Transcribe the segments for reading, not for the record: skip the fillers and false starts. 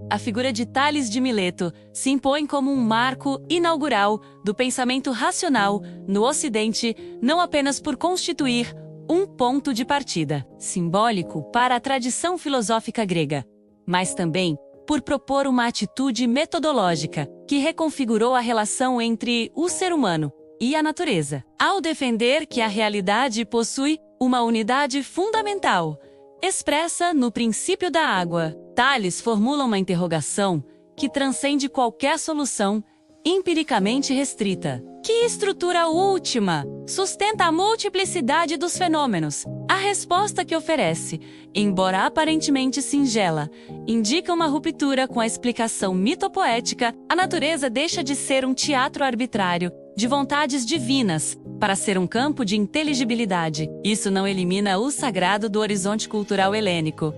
a figura de Tales de Mileto se impõe como um marco inaugural do pensamento racional no Ocidente, não apenas por constituir um ponto de partida simbólico para a tradição filosófica grega, mas também por propor uma atitude metodológica que reconfigurou a relação entre o ser humano e a natureza, ao defender que a realidade possui uma unidade fundamental, expressa no princípio da água. Tales formula uma interrogação que transcende qualquer solução empiricamente restrita. Que estrutura última sustenta a multiplicidade dos fenômenos? A resposta que oferece, embora aparentemente singela, indica uma ruptura com a explicação mitopoética. A natureza deixa de ser um teatro arbitrário de vontades divinas para ser um campo de inteligibilidade. Isso não elimina o sagrado do horizonte cultural helênico,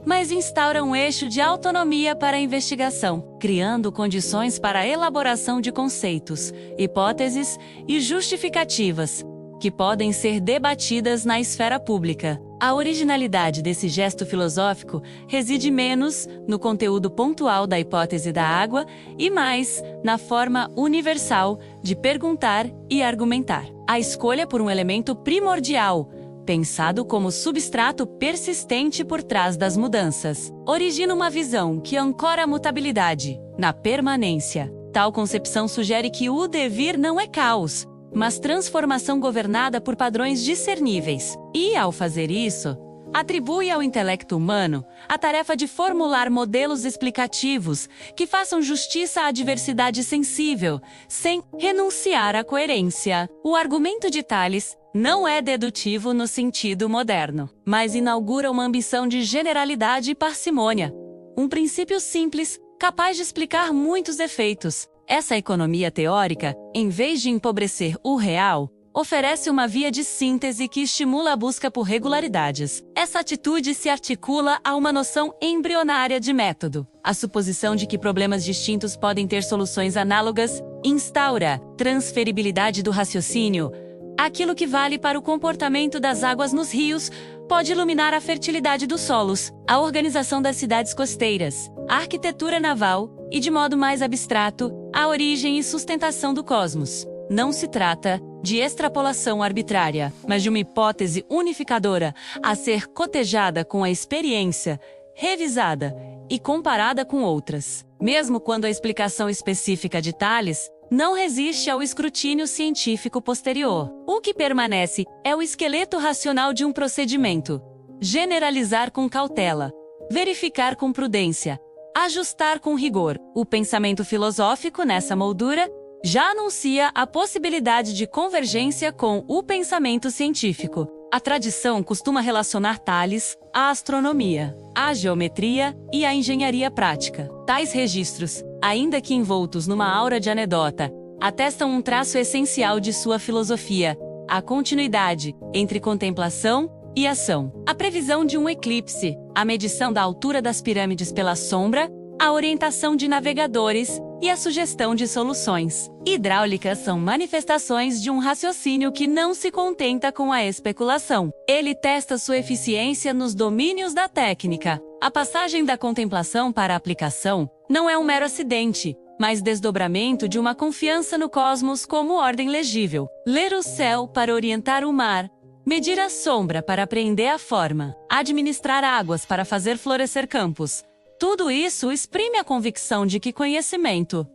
mas instaura um eixo de autonomia para a investigação, criando condições para a elaboração de conceitos, hipóteses e justificativas que podem ser debatidas na esfera pública. A originalidade desse gesto filosófico reside menos no conteúdo pontual da hipótese da água e mais na forma universal de perguntar e argumentar. A escolha por um elemento primordial, pensado como substrato persistente por trás das mudanças, origina uma visão que ancora a mutabilidade na permanência. Tal concepção sugere que o devir não é caos, mas transformação governada por padrões discerníveis. E, ao fazer isso, atribui ao intelecto humano a tarefa de formular modelos explicativos que façam justiça à diversidade sensível, sem renunciar à coerência. O argumento de Tales não é dedutivo no sentido moderno, mas inaugura uma ambição de generalidade e parcimônia. Um princípio simples, capaz de explicar muitos efeitos. Essa economia teórica, em vez de empobrecer o real, oferece uma via de síntese que estimula a busca por regularidades. Essa atitude se articula a uma noção embrionária de método. A suposição de que problemas distintos podem ter soluções análogas instaura transferibilidade do raciocínio. Aquilo que vale para o comportamento das águas nos rios pode iluminar a fertilidade dos solos, a organização das cidades costeiras, a arquitetura naval e, de modo mais abstrato, a origem e sustentação do cosmos. Não se trata de extrapolação arbitrária, mas de uma hipótese unificadora a ser cotejada com a experiência, revisada e comparada com outras. Mesmo quando a explicação específica de Tales não resiste ao escrutínio científico posterior. O que permanece é o esqueleto racional de um procedimento. Generalizar com cautela, verificar com prudência, ajustar com rigor. O pensamento filosófico, nessa moldura, já anuncia a possibilidade de convergência com o pensamento científico. A tradição costuma relacionar Tales à astronomia, à geometria e à engenharia prática. Tais registros, ainda que envoltos numa aura de anedota, atestam um traço essencial de sua filosofia: a continuidade entre contemplação e ação. A previsão de um eclipse, a medição da altura das pirâmides pela sombra, a orientação de navegadores e a sugestão de soluções hidráulicas são manifestações de um raciocínio que não se contenta com a especulação. Ele testa sua eficiência nos domínios da técnica. A passagem da contemplação para a aplicação não é um mero acidente, mas desdobramento de uma confiança no cosmos como ordem legível. Ler o céu para orientar o mar, medir a sombra para apreender a forma, administrar águas para fazer florescer campos. Tudo isso exprime a convicção de que conhecimento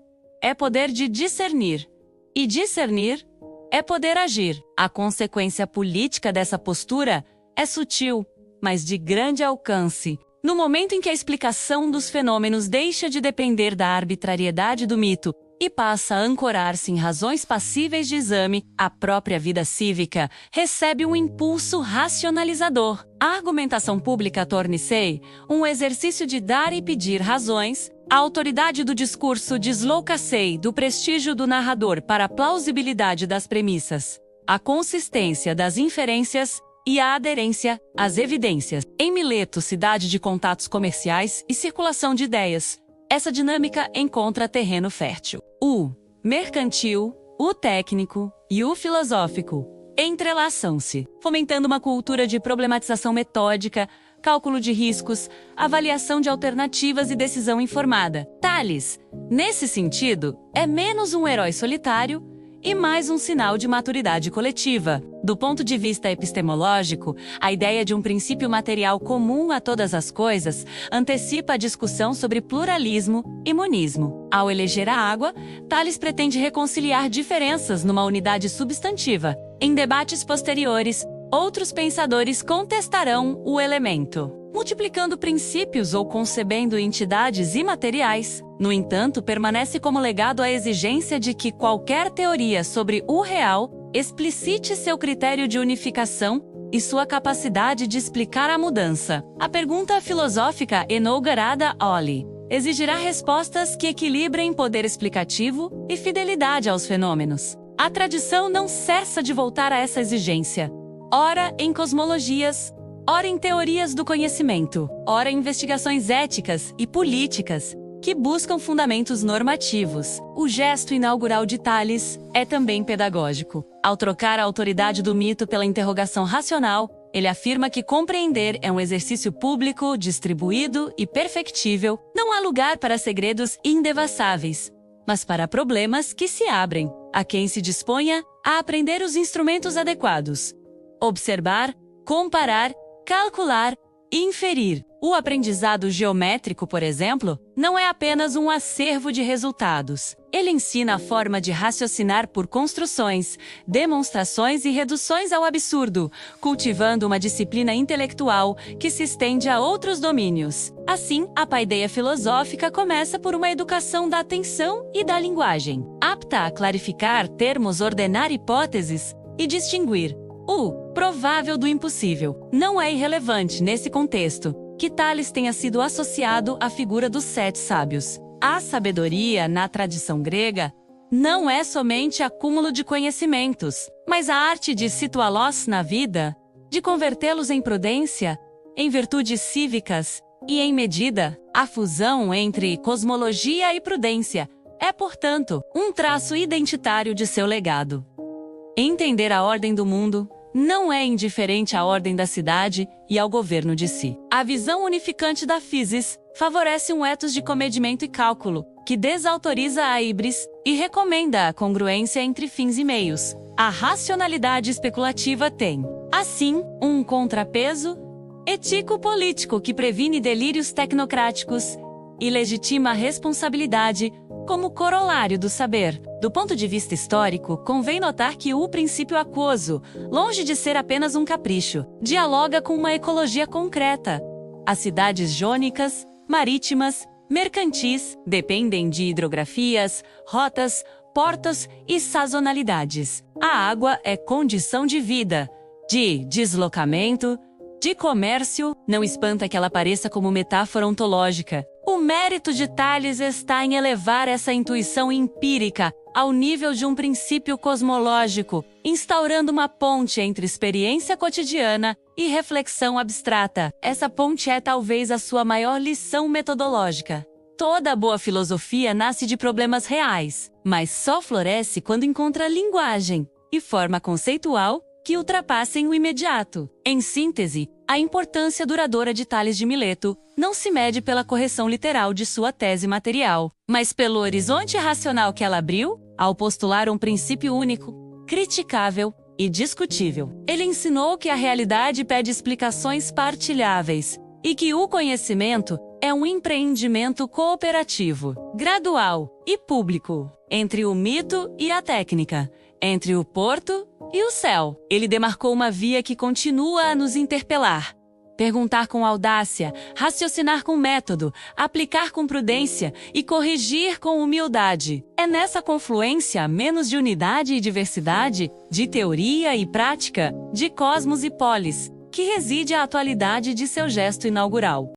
é poder de discernir, e discernir é poder agir. A consequência política dessa postura é sutil, mas de grande alcance. No momento em que a explicação dos fenômenos deixa de depender da arbitrariedade do mito e passa a ancorar-se em razões passíveis de exame, a própria vida cívica recebe um impulso racionalizador. A argumentação pública torna-se um exercício de dar e pedir razões, a autoridade do discurso desloca-se do prestígio do narrador para a plausibilidade das premissas, a consistência das inferências e a aderência às evidências. Em Mileto, cidade de contatos comerciais e circulação de ideias, essa dinâmica encontra terreno fértil. O mercantil, o técnico e o filosófico entrelaçam-se, fomentando uma cultura de problematização metódica, cálculo de riscos, avaliação de alternativas e decisão informada. Tales, nesse sentido, é menos um herói solitário e mais um sinal de maturidade coletiva. Do ponto de vista epistemológico, a ideia de um princípio material comum a todas as coisas antecipa a discussão sobre pluralismo e monismo. Ao eleger a água, Tales pretende reconciliar diferenças numa unidade substantiva. Em debates posteriores, outros pensadores contestarão o elemento, multiplicando princípios ou concebendo entidades imateriais. No entanto, permanece como legado a exigência de que qualquer teoria sobre o real explicite seu critério de unificação e sua capacidade de explicar a mudança. A pergunta filosófica enaugarada Oli exigirá respostas que equilibrem poder explicativo e fidelidade aos fenômenos. A tradição não cessa de voltar a essa exigência, ora em cosmologias, ora em teorias do conhecimento, ora em investigações éticas e políticas que buscam fundamentos normativos. O gesto inaugural de Tales é também pedagógico. Ao trocar a autoridade do mito pela interrogação racional, ele afirma que compreender é um exercício público, distribuído e perfectível. Não há lugar para segredos indevassáveis, mas para problemas que se abrem a quem se disponha a aprender os instrumentos adequados. Observar, comparar, calcular e inferir. O aprendizado geométrico, por exemplo, não é apenas um acervo de resultados. Ele ensina a forma de raciocinar por construções, demonstrações e reduções ao absurdo, cultivando uma disciplina intelectual que se estende a outros domínios. Assim, a paideia filosófica começa por uma educação da atenção e da linguagem, apta a clarificar termos, ordenar hipóteses e distinguir o provável do impossível. Não é irrelevante, nesse contexto, que Tales tenha sido associado à figura dos 7 sábios. A sabedoria, na tradição grega, não é somente acúmulo de conhecimentos, mas a arte de situá-los na vida, de convertê-los em prudência, em virtudes cívicas e, em medida, a fusão entre cosmologia e prudência é, portanto, um traço identitário de seu legado. Entender a ordem do mundo não é indiferente à ordem da cidade e ao governo de si. A visão unificante da physis favorece um ethos de comedimento e cálculo, que desautoriza a híbris e recomenda a congruência entre fins e meios. A racionalidade especulativa tem, assim, um contrapeso ético-político que previne delírios tecnocráticos e legitima a responsabilidade como corolário do saber. Do ponto de vista histórico, convém notar que o princípio aquoso, longe de ser apenas um capricho, dialoga com uma ecologia concreta. As cidades jônicas, marítimas, mercantis dependem de hidrografias, rotas, portos e sazonalidades. A água é condição de vida, de deslocamento, de comércio. Não espanta que ela pareça como metáfora ontológica. O mérito de Tales está em elevar essa intuição empírica ao nível de um princípio cosmológico, instaurando uma ponte entre experiência cotidiana e reflexão abstrata. Essa ponte é talvez a sua maior lição metodológica. Toda boa filosofia nasce de problemas reais, mas só floresce quando encontra linguagem e forma conceitual que ultrapassem o imediato. Em síntese, a importância duradoura de Tales de Mileto não se mede pela correção literal de sua tese material, mas pelo horizonte racional que ela abriu ao postular um princípio único, criticável e discutível. Ele ensinou que a realidade pede explicações partilháveis e que o conhecimento é um empreendimento cooperativo, gradual e público, entre o mito e a técnica, entre o porto e o céu. Ele demarcou uma via que continua a nos interpelar. Perguntar com audácia, raciocinar com método, aplicar com prudência e corrigir com humildade. É nessa confluência, menos de unidade e diversidade, de teoria e prática, de cosmos e polis, que reside a atualidade de seu gesto inaugural.